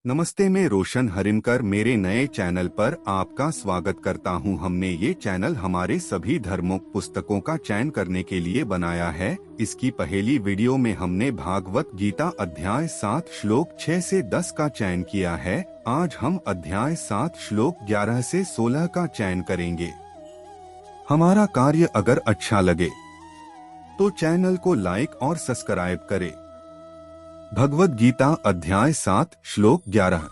नमस्ते, मैं रोशन हरिमकर मेरे नए चैनल पर आपका स्वागत करता हूं। हमने ये चैनल हमारे सभी धर्मों पुस्तकों का चयन करने के लिए बनाया है। इसकी पहली वीडियो में हमने भागवत गीता अध्याय 7 श्लोक 6 से 10 का चयन किया है। आज हम अध्याय 7 श्लोक 11 से 16 का चयन करेंगे। हमारा कार्य अगर अच्छा लगे तो चैनल को लाइक और सब्सक्राइब करें। भगवद गीता अध्याय 7 श्लोक 11।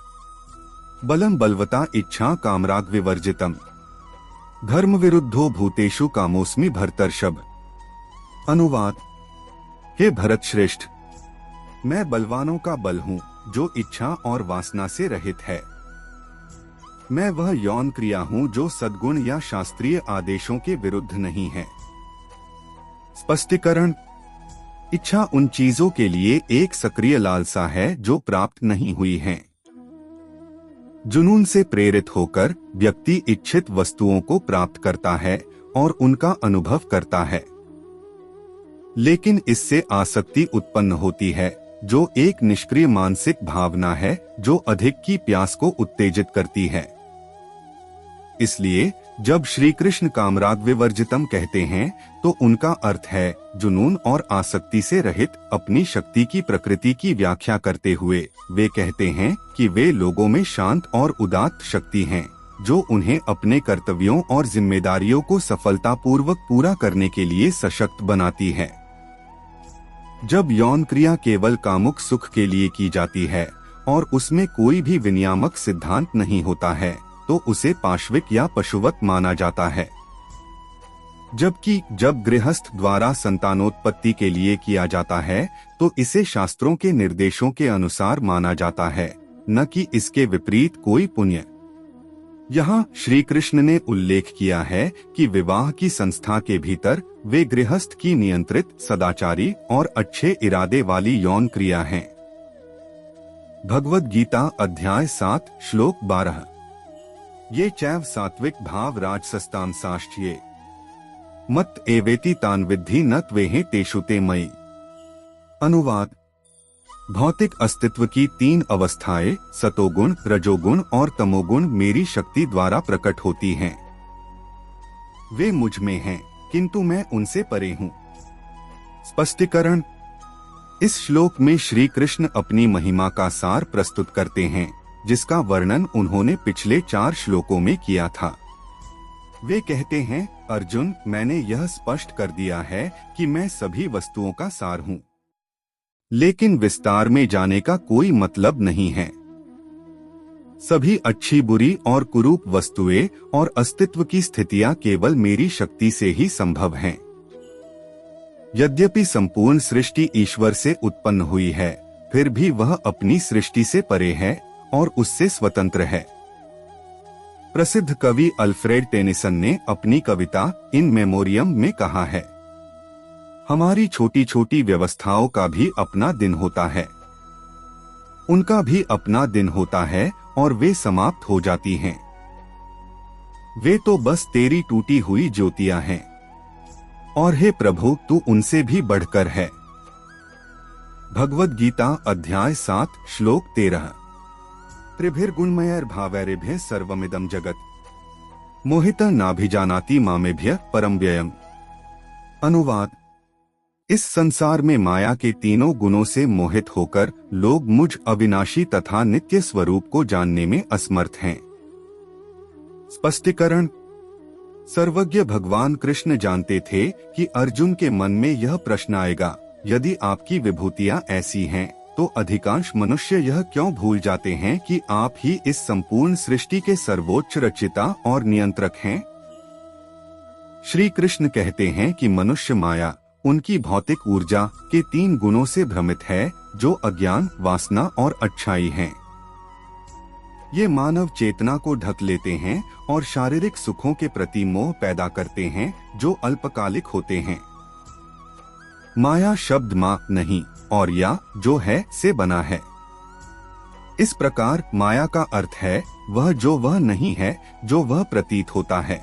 बलम बलवता इच्छा कामराग विवर्जितम धर्म विरुद्धो भूतेषु कामोस्मि भरतर्षभ। अनुवाद। हे भरत श्रेष्ठ, मैं बलवानों का बल हूँ जो इच्छा और वासना से रहित है। मैं वह यौन क्रिया हूँ जो सद्गुण या शास्त्रीय आदेशों के विरुद्ध नहीं है। स्पष्टीकरण। इच्छा उन चीजों के लिए एक सक्रिय लालसा है जो प्राप्त नहीं हुई हैं। जुनून से प्रेरित होकर व्यक्ति इच्छित वस्तुओं को प्राप्त करता है और उनका अनुभव करता है, लेकिन इससे आसक्ति उत्पन्न होती है जो एक निष्क्रिय मानसिक भावना है जो अधिक की प्यास को उत्तेजित करती है। इसलिए जब श्री कृष्ण कामराग विवर्जितम कहते हैं तो उनका अर्थ है जुनून और आसक्ति से रहित अपनी शक्ति की प्रकृति की व्याख्या करते हुए वे कहते हैं कि वे लोगों में शांत और उदात्त शक्ति हैं जो उन्हें अपने कर्तव्यों और जिम्मेदारियों को सफलतापूर्वक पूरा करने के लिए सशक्त बनाती है। जब यौन क्रिया केवल कामुक सुख के लिए की जाती है और उसमें कोई भी विनियामक सिद्धांत नहीं होता है तो उसे पाशविक या पशुवत माना जाता है, जबकि जब गृहस्थ द्वारा संतानोत्पत्ति के लिए किया जाता है तो इसे शास्त्रों के निर्देशों के अनुसार माना जाता है, न कि इसके विपरीत कोई पुण्य। यहाँ श्री कृष्ण ने उल्लेख किया है कि विवाह की संस्था के भीतर वे गृहस्थ की नियंत्रित, सदाचारी और अच्छे इरादे वाली यौन क्रिया है। भगवद गीता अध्याय 7 श्लोक 12। ये चैव सात्विक भाव राजसस्ताम साष्टये मत एवेति तान विद्धि न त्वेहे तेषु ते मयि। अनुवाद। भौतिक अस्तित्व की 3 अवस्थाएं सतोगुण, रजोगुण और तमोगुण मेरी शक्ति द्वारा प्रकट होती हैं। वे मुझ में हैं किंतु मैं उनसे परे हूँ। स्पष्टीकरण। इस श्लोक में श्री कृष्ण अपनी महिमा का सार प्रस्तुत करते हैं जिसका वर्णन उन्होंने पिछले 4 श्लोकों में किया था। वे कहते हैं, अर्जुन, मैंने यह स्पष्ट कर दिया है कि मैं सभी वस्तुओं का सार हूँ, लेकिन विस्तार में जाने का कोई मतलब नहीं है। सभी अच्छी, बुरी और कुरूप वस्तुएं और अस्तित्व की स्थितियां केवल मेरी शक्ति से ही संभव हैं। यद्यपि संपूर्ण सृष्टि ईश्वर से उत्पन्न हुई है, फिर भी वह अपनी सृष्टि से परे है और उससे स्वतंत्र है। प्रसिद्ध कवि अल्फ्रेड टेनिसन ने अपनी कविता इन मेमोरियम में कहा है, हमारी छोटी छोटी व्यवस्थाओं का भी अपना दिन होता है, उनका भी अपना दिन होता है और वे समाप्त हो जाती हैं। वे तो बस तेरी टूटी हुई ज्योतियां हैं और हे प्रभु, तू उनसे भी बढ़कर है। भगवद गीता अध्याय 7 श्लोक 13। त्रिभिर्गुणमयैर भावैरेभ्यः सर्वमिदं जगत् मोहितः नाभिजानाति मामेभ्यः परं व्ययम्। अनुवाद। इस संसार में माया के 3 गुणों से मोहित होकर लोग मुझ अविनाशी तथा नित्य स्वरूप को जानने में असमर्थ हैं। स्पष्टीकरण। सर्वज्ञ भगवान कृष्ण जानते थे कि अर्जुन के मन में यह प्रश्न आएगा, यदि आपकी विभूतियां ऐसी हैं तो अधिकांश मनुष्य यह क्यों भूल जाते हैं कि आप ही इस संपूर्ण सृष्टि के सर्वोच्च रचयिता और नियंत्रक हैं। श्री कृष्ण कहते हैं कि मनुष्य माया, उनकी भौतिक ऊर्जा के 3 गुणों से भ्रमित है जो अज्ञान, वासना और अच्छाई हैं। ये मानव चेतना को ढक लेते हैं और शारीरिक सुखों के प्रति मोह पैदा करते हैं जो अल्पकालिक होते हैं। माया शब्द माँ नहीं और या जो है से बना है। इस प्रकार माया का अर्थ है वह जो वह नहीं है जो वह प्रतीत होता है।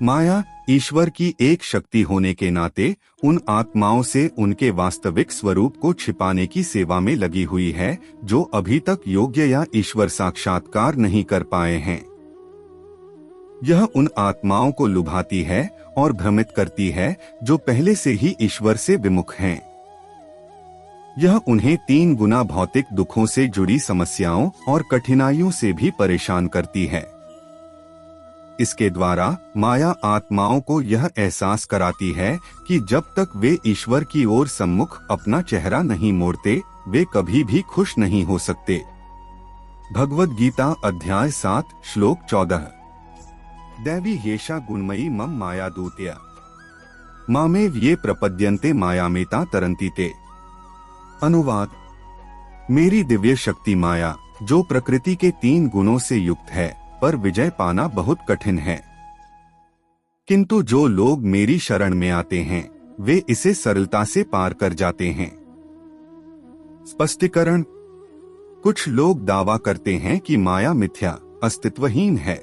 माया ईश्वर की एक शक्ति होने के नाते उन आत्माओं से उनके वास्तविक स्वरूप को छिपाने की सेवा में लगी हुई है, जो अभी तक योग्य या ईश्वर साक्षात्कार नहीं कर पाए हैं। यह उन आत्माओं को लुभाती है और भ्रमित करती है जो पहले से ही ईश्वर से विमुख हैं। यह उन्हें 3 गुना भौतिक दुखों से जुड़ी समस्याओं और कठिनाइयों से भी परेशान करती है। इसके द्वारा माया आत्माओं को यह एहसास कराती है कि जब तक वे ईश्वर की ओर सम्मुख अपना चेहरा नहीं मोड़ते, वे कभी भी खुश नहीं हो सकते। भगवद गीता अध्याय 7 श्लोक 14। दैवी येषा गुणमयी मम माया दूत्या मामेव ये प्रपद्यन्ते मायामेता तरन्ति ते। अनुवाद: मेरी दिव्य शक्ति माया, जो प्रकृति के 3 गुणों से युक्त है, पर विजय पाना बहुत कठिन है। किंतु जो लोग मेरी शरण में आते हैं, वे इसे सरलता से पार कर जाते हैं। स्पष्टीकरण: कुछ लोग दावा करते हैं कि माया मिथ्या, अस्तित्वहीन है।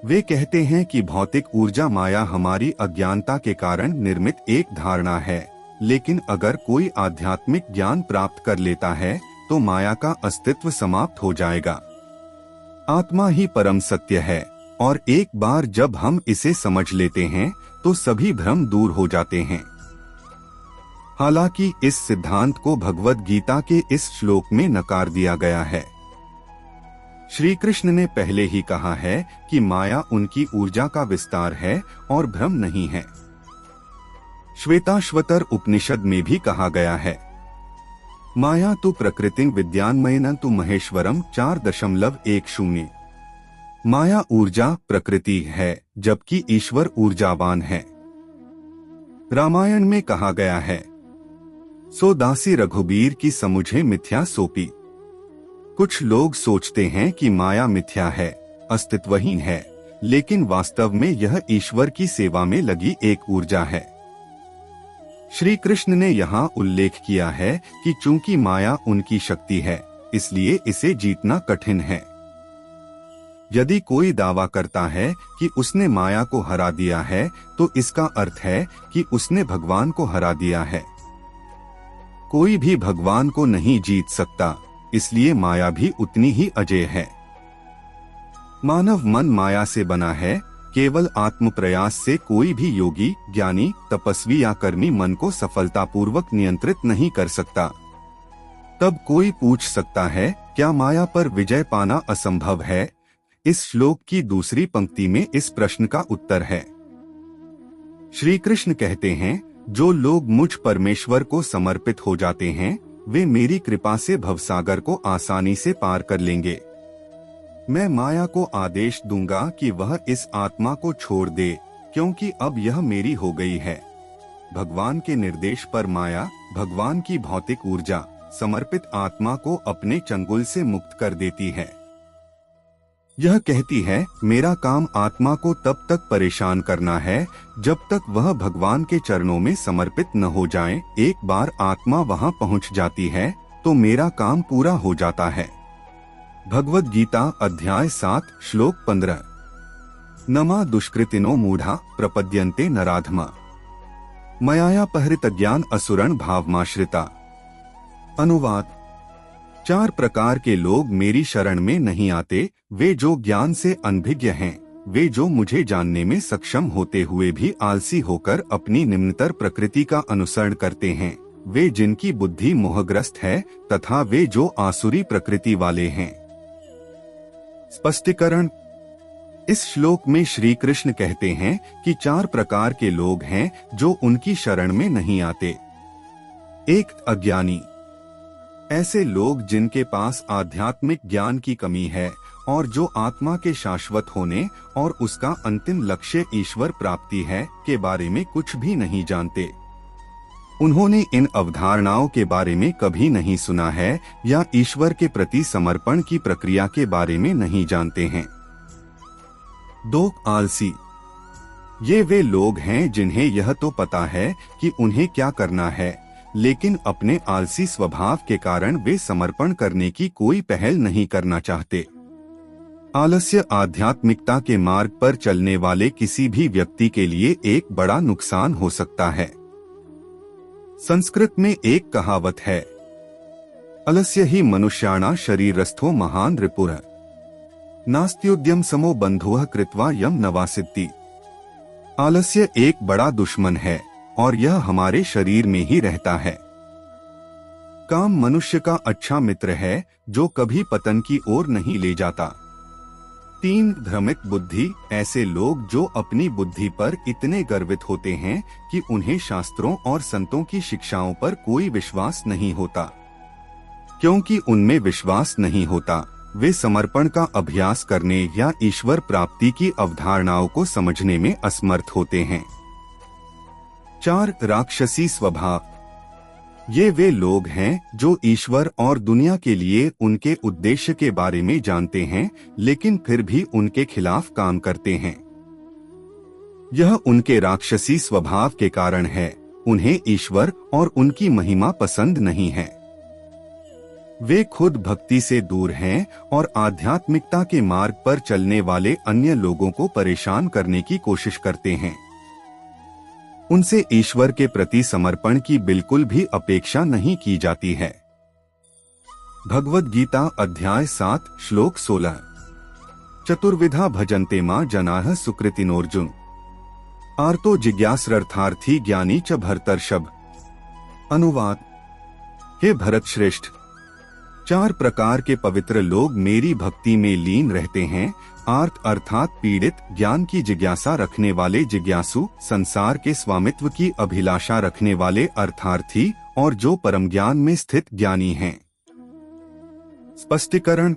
वे कहते हैं कि भौतिक ऊर्जा माया हमारी अज्ञानता के कारण निर्मित एक धारणा है, लेकिन अगर कोई आध्यात्मिक ज्ञान प्राप्त कर लेता है तो माया का अस्तित्व समाप्त हो जाएगा। आत्मा ही परम सत्य है, और एक बार जब हम इसे समझ लेते हैं तो सभी भ्रम दूर हो जाते हैं। हालांकि इस सिद्धांत को भगवद गीता के इस श्लोक में नकार दिया गया है। श्री कृष्ण ने पहले ही कहा है कि माया उनकी ऊर्जा का विस्तार है और भ्रम नहीं है। श्वेताश्वतर उपनिषद में भी कहा गया है, माया तु प्रकृतिं विद्यान्मयनं तु महेश्वरम 4.10। माया ऊर्जा प्रकृति है, जबकि ईश्वर ऊर्जावान है। रामायण में कहा गया है, सो दासी रघुबीर की समुझे मिथ्या सोपी। कुछ लोग सोचते हैं कि माया मिथ्या है, अस्तित्वहीन है, लेकिन वास्तव में यह ईश्वर की सेवा में लगी एक ऊर्जा है। श्री कृष्ण ने यहाँ उल्लेख किया है कि चूंकि माया उनकी शक्ति है, इसलिए इसे जीतना कठिन है। यदि कोई दावा करता है कि उसने माया को हरा दिया है, तो इसका अर्थ है कि उसने भगवान को हरा दिया है। कोई भी भगवान को नहीं जीत सकता, इसलिए माया भी उतनी ही अजेय है। मानव मन माया से बना है। केवल आत्म प्रयास से कोई भी योगी, ज्ञानी, तपस्वी या कर्मी मन को सफलतापूर्वक नियंत्रित नहीं कर सकता। तब कोई पूछ सकता है, क्या माया पर विजय पाना असंभव है? इस श्लोक की दूसरी पंक्ति में इस प्रश्न का उत्तर है। श्री कृष्ण कहते हैं, जो लोग मुझ परमेश्वर को समर्पित हो जाते हैं, वे मेरी कृपा से भवसागर को आसानी से पार कर लेंगे। मैं माया को आदेश दूंगा कि वह इस आत्मा को छोड़ दे, क्योंकि अब यह मेरी हो गई है। भगवान के निर्देश पर माया, भगवान की भौतिक ऊर्जा, समर्पित आत्मा को अपने चंगुल से मुक्त कर देती है। यह कहती है, मेरा काम आत्मा को तब तक परेशान करना है जब तक वह भगवान के चरणों में समर्पित न हो जाए। एक बार आत्मा वहां पहुंच जाती है तो मेरा काम पूरा हो जाता है। भगवद गीता अध्याय 7 श्लोक 15। नमा दुष्कृतिनो मूढ़ा प्रपद्यन्ते नराधमा मयायापहृत ज्ञान असुरण भावमाश्रिता। अनुवाद: 4 प्रकार के लोग मेरी शरण में नहीं आते, वे जो ज्ञान से अनभिज्ञ हैं, वे जो मुझे जानने में सक्षम होते हुए भी आलसी होकर अपनी निम्नतर प्रकृति का अनुसरण करते हैं, वे जिनकी बुद्धि मोहग्रस्त है, तथा वे जो आसुरी प्रकृति वाले हैं। स्पष्टीकरण: इस श्लोक में श्री कृष्ण कहते हैं कि 4 प्रकार के लोग हैं जो उनकी शरण में नहीं आते। 1. अज्ञानी। ऐसे लोग जिनके पास आध्यात्मिक ज्ञान की कमी है और जो आत्मा के शाश्वत होने और उसका अंतिम लक्ष्य ईश्वर प्राप्ति है के बारे में कुछ भी नहीं जानते। उन्होंने इन अवधारणाओं के बारे में कभी नहीं सुना है या ईश्वर के प्रति समर्पण की प्रक्रिया के बारे में नहीं जानते हैं। 2. आलसी। ये वे लोग हैं जिन्हें यह तो पता है कि उन्हें क्या करना है, लेकिन अपने आलसी स्वभाव के कारण वे समर्पण करने की कोई पहल नहीं करना चाहते। आलस्य आध्यात्मिकता के मार्ग पर चलने वाले किसी भी व्यक्ति के लिए एक बड़ा नुकसान हो सकता है। संस्कृत में एक कहावत है, अलस्य ही मनुष्याणा शरीरस्थो महान रिपुरः नास्त्युद्यम समो बंधुः कृत्वा यम नवासिद्धि। आलस्य एक बड़ा दुश्मन है और यह हमारे शरीर में ही रहता है। काम मनुष्य का अच्छा मित्र है जो कभी पतन की ओर नहीं ले जाता। 3 भ्रमित बुद्धि, ऐसे लोग जो अपनी बुद्धि पर इतने गर्वित होते हैं कि उन्हें शास्त्रों और संतों की शिक्षाओं पर कोई विश्वास नहीं होता। क्योंकि उनमें विश्वास नहीं होता, वे समर्पण का अभ्यास करने या ईश्वर प्राप्ति की अवधारणाओं को समझने में असमर्थ होते हैं। 4 राक्षसी स्वभाव, ये वे लोग हैं जो ईश्वर और दुनिया के लिए उनके उद्देश्य के बारे में जानते हैं लेकिन फिर भी उनके खिलाफ काम करते हैं। यह उनके राक्षसी स्वभाव के कारण है। उन्हें ईश्वर और उनकी महिमा पसंद नहीं है। वे खुद भक्ति से दूर हैं और आध्यात्मिकता के मार्ग पर चलने वाले अन्य लोगों को परेशान करने की कोशिश करते हैं। उनसे ईश्वर के प्रति समर्पण की बिल्कुल भी अपेक्षा नहीं की जाती है। भगवद गीता अध्याय 7 श्लोक 16। चतुर्विधा भजन्ते मां जनाः सुकृतिनोर्जुन आर्तो जिज्ञासरर्थार्थी ज्ञानी च भरतर्षभ। अनुवाद, हे भरत श्रेष्ठ, 4 प्रकार के पवित्र लोग मेरी भक्ति में लीन रहते हैं। आर्त अर्थात पीड़ित, ज्ञान की जिज्ञासा रखने वाले जिज्ञासु, संसार के स्वामित्व की अभिलाषा रखने वाले अर्थार्थी और जो परम ज्ञान में स्थित ज्ञानी हैं। स्पष्टीकरण,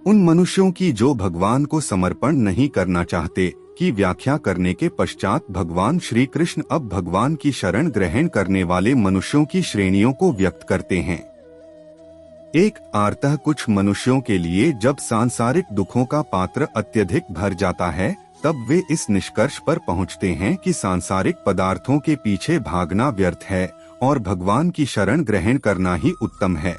उन मनुष्यों की जो भगवान को समर्पण नहीं करना चाहते की व्याख्या करने के पश्चात भगवान श्री कृष्ण अब भगवान की शरण ग्रहण करने वाले मनुष्यों की श्रेणियों को व्यक्त करते हैं। एक आर्तः, कुछ मनुष्यों के लिए जब सांसारिक दुखों का पात्र अत्यधिक भर जाता है तब वे इस निष्कर्ष पर पहुंचते हैं कि सांसारिक पदार्थों के पीछे भागना व्यर्थ है और भगवान की शरण ग्रहण करना ही उत्तम है।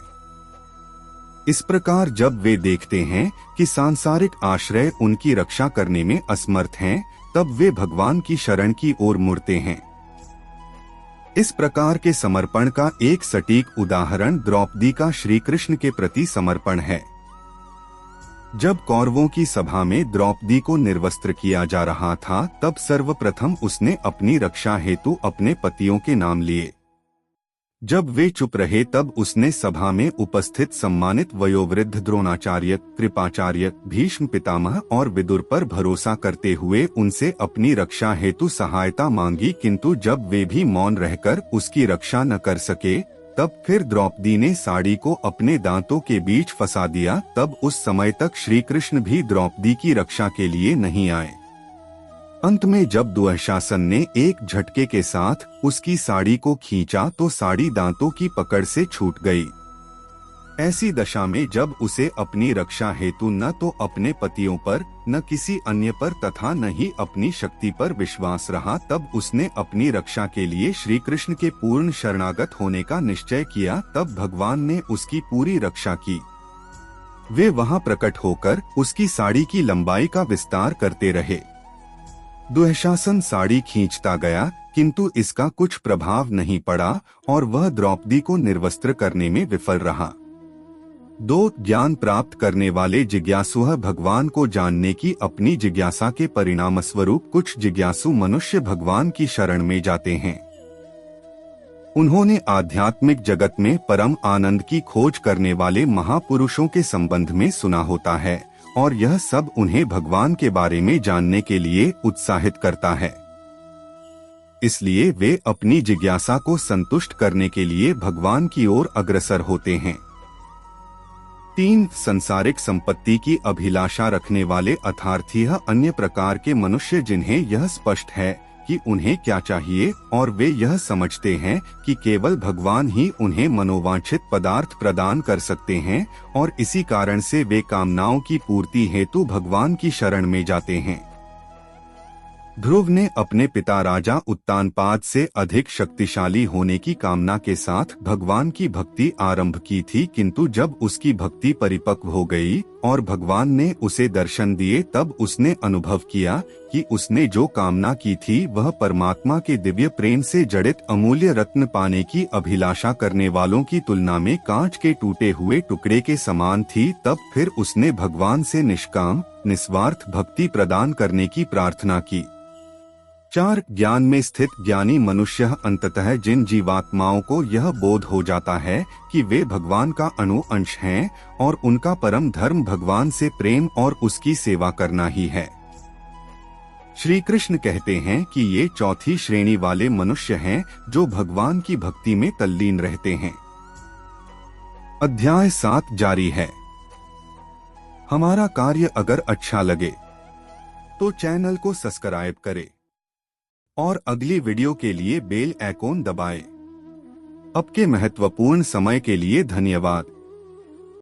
इस प्रकार जब वे देखते हैं कि सांसारिक आश्रय उनकी रक्षा करने में असमर्थ हैं, तब वे भगवान की शरण की ओर मुड़ते हैं। इस प्रकार के समर्पण का एक सटीक उदाहरण द्रौपदी का श्री कृष्ण के प्रति समर्पण है। जब कौरवों की सभा में द्रौपदी को निर्वस्त्र किया जा रहा था, तब सर्वप्रथम उसने अपनी रक्षा हेतु अपने पतियों के नाम लिए। जब वे चुप रहे तब उसने सभा में उपस्थित सम्मानित वयोवृद्ध द्रोणाचार्य, कृपाचार्य, भीष्म पितामह और विदुर पर भरोसा करते हुए उनसे अपनी रक्षा हेतु सहायता मांगी, किंतु जब वे भी मौन रहकर उसकी रक्षा न कर सके, तब फिर द्रौपदी ने साड़ी को अपने दांतों के बीच फंसा दिया। तब उस समय तक श्री कृष्ण भी द्रौपदी की रक्षा के लिए नहीं आए। अंत में जब दुःशासन ने एक झटके के साथ उसकी साड़ी को खींचा तो साड़ी दांतों की पकड़ से छूट गई। ऐसी दशा में जब उसे अपनी रक्षा हेतु न तो अपने पतियों पर, न किसी अन्य पर तथा न ही अपनी शक्ति पर विश्वास रहा, तब उसने अपनी रक्षा के लिए श्री कृष्ण के पूर्ण शरणागत होने का निश्चय किया। तब भगवान ने उसकी पूरी रक्षा की। वे वहां प्रकट होकर उसकी साड़ी की लंबाई का विस्तार करते रहे। दुःशासन साड़ी खींचता गया, किंतु इसका कुछ प्रभाव नहीं पड़ा और वह द्रौपदी को निर्वस्त्र करने में विफल रहा। 2 ज्ञान प्राप्त करने वाले जिज्ञासु भगवान को जानने की अपनी जिज्ञासा के परिणाम स्वरूप कुछ जिज्ञासु मनुष्य भगवान की शरण में जाते हैं। उन्होंने आध्यात्मिक जगत में परम आनंद की खोज करने वाले महापुरुषों के संबंध में सुना होता है और यह सब उन्हें भगवान के बारे में जानने के लिए उत्साहित करता है। इसलिए वे अपनी जिज्ञासा को संतुष्ट करने के लिए भगवान की ओर अग्रसर होते हैं। 3 संसारिक संपत्ति की अभिलाषा रखने वाले अर्थार्थी अन्य प्रकार के मनुष्य जिन्हें यह स्पष्ट है कि उन्हें क्या चाहिए और वे यह समझते हैं कि केवल भगवान ही उन्हें मनोवांछित पदार्थ प्रदान कर सकते हैं और इसी कारण से वे कामनाओं की पूर्ति हेतु भगवान की शरण में जाते हैं। ध्रुव ने अपने पिता राजा उत्तानपाद से अधिक शक्तिशाली होने की कामना के साथ भगवान की भक्ति आरंभ की थी, किंतु जब उसकी भक्ति परिपक्व हो गई और भगवान ने उसे दर्शन दिए तब उसने अनुभव किया कि उसने जो कामना की थी वह परमात्मा के दिव्य प्रेम से जड़ित अमूल्य रत्न पाने की अभिलाषा करने वालों की तुलना में कांच के टूटे हुए टुकड़े के समान थी। तब फिर उसने भगवान से निष्काम निस्वार्थ भक्ति प्रदान करने की प्रार्थना की। 4 ज्ञान में स्थित ज्ञानी मनुष्य अंततः जिन जीवात्माओं को यह बोध हो जाता है कि वे भगवान का अणु अंश हैं और उनका परम धर्म भगवान से प्रेम और उसकी सेवा करना ही है। श्री कृष्ण कहते हैं कि ये चौथी श्रेणी वाले मनुष्य हैं जो भगवान की भक्ति में तल्लीन रहते हैं। अध्याय 7 जारी है। हमारा कार्य अगर अच्छा लगे तो चैनल को सब्सक्राइब करें और अगली वीडियो के लिए बेल आइकॉन दबाएं। आपके महत्वपूर्ण समय के लिए धन्यवाद।